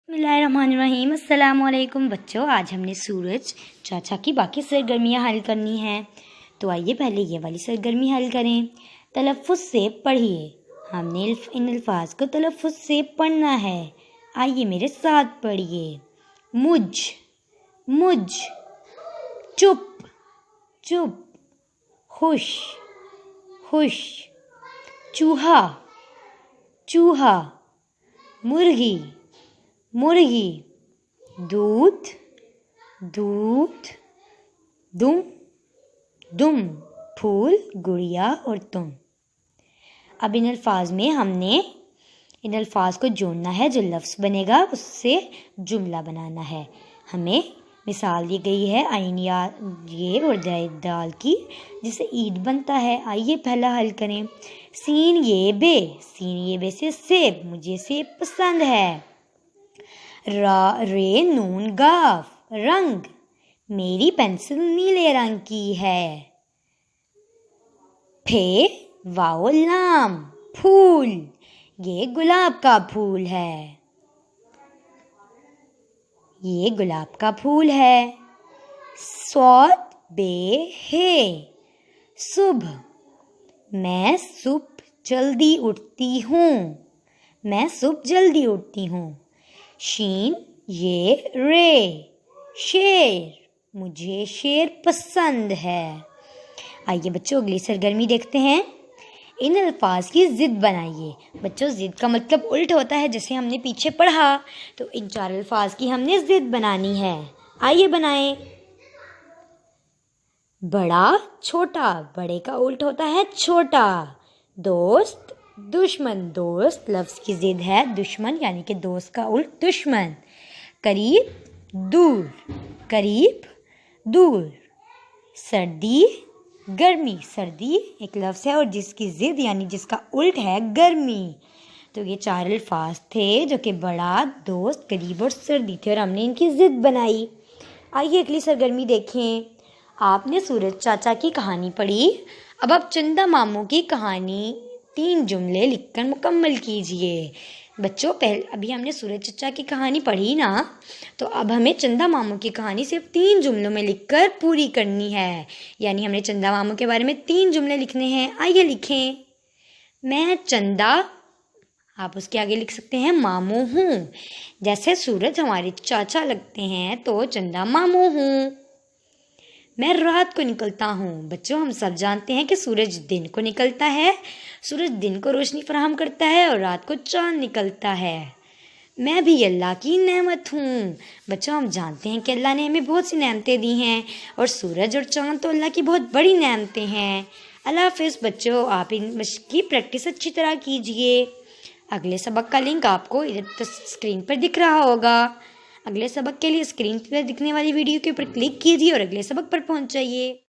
बिस्मिल्लाहिर्रहमानिर्रहीम। अस्सलाम वालेकुम बच्चों, आज हमने सूरज चाचा की बाकी सरगर्मियाँ हल करनी हैं। तो आइए पहले ये वाली सरगर्मी हल करें। तलफ़्फ़ुज़ से पढ़िए। हमने इन अल्फाज को तलफ़्फ़ुज़ से पढ़ना है। आइए मेरे साथ पढ़िए। मुझ, मुझ, चुप, चुप, खुश, खुश, चूहा, चूहा, मुर्गी, मुर्गी, दूध, दूध, दुम, दुम, फूल, गुड़िया और तुम। अब इन अल्फाज में हमने इन अल्फाज को जोड़ना है। जो लफ्ज़ बनेगा उससे जुमला बनाना है। हमें मिसाल दी गई है आइन या ये और दाल की, जिससे ईद बनता है। आइए पहला हल करें। सीन ये बे, सीन ये बे से सेब, मुझे सेब पसंद है। रे नून गाफ, रंग, मेरी पेंसिल नीले रंग की है। फे वाओ लाम, फूल, ये गुलाब का फूल है। ये गुलाब का फूल है। सौत बे है, सुबह, मैं सुबह जल्दी उठती हूँ। मैं सुबह जल्दी उठती हूँ। शीन ये रे, शेर, मुझे शेर पसंद है। आइए बच्चों अगली सरगर्मी देखते हैं। इन अल्फाज की ज़िद बनाइए। बच्चों ज़िद का मतलब उल्ट होता है, जैसे हमने पीछे पढ़ा। तो इन चार अल्फाज की हमने ज़िद बनानी है। आइए बनाएं। बड़ा, छोटा, बड़े का उल्ट होता है छोटा। दोस्त, दुश्मन, दोस्त लफ्ज़ की ज़िद है दुश्मन, यानी कि दोस्त का उल्ट दुश्मन। करीब, दूर, करीब, दूर। सर्दी, गर्मी, सर्दी एक लफ्ज़ है और जिसकी ज़िद यानी जिसका उल्ट है गर्मी। तो ये चार अल्फाज थे जो कि बड़ा, दोस्त, करीब और सर्दी थे, और हमने इनकी ज़िद बनाई। आइए अगली सरगर्मी देखें। आपने सूरज चाचा की कहानी पढ़ी। अब आप चंदा मामू की कहानी 3 जुमले लिखकर मुकम्मल कीजिए। बच्चों अभी हमने सूरज चाचा की कहानी पढ़ी ना, तो अब हमें चंदा मामू की कहानी सिर्फ 3 जुमलों में लिखकर पूरी करनी है। यानी हमने चंदा मामू के बारे में 3 जुमले लिखने हैं। आइए लिखें। मैं चंदा, आप उसके आगे लिख सकते हैं मामू हूँ। जैसे सूरज हमारे चाचा लगते हैं तो चंदा मामू हूँ। मैं रात को निकलता हूँ। बच्चों हम सब जानते हैं कि सूरज दिन को निकलता है। सूरज दिन को रोशनी फराहम करता है और रात को चाँद निकलता है। मैं भी अल्लाह की नेमत हूँ। बच्चों हम जानते हैं कि अल्लाह ने हमें बहुत सी नेमतें दी हैं, और सूरज और चाँद तो अल्लाह की बहुत बड़ी नेमतें हैं। अल्लाह हाफ़िज़ बच्चों, आप इन की प्रैक्टिस अच्छी तरह कीजिए। अगले सबक का लिंक आपको इधर स्क्रीन पर दिख रहा होगा। अगले सबक के लिए स्क्रीन पर दिखने वाली वीडियो के ऊपर क्लिक कीजिए और अगले सबक पर पहुंच जाइए।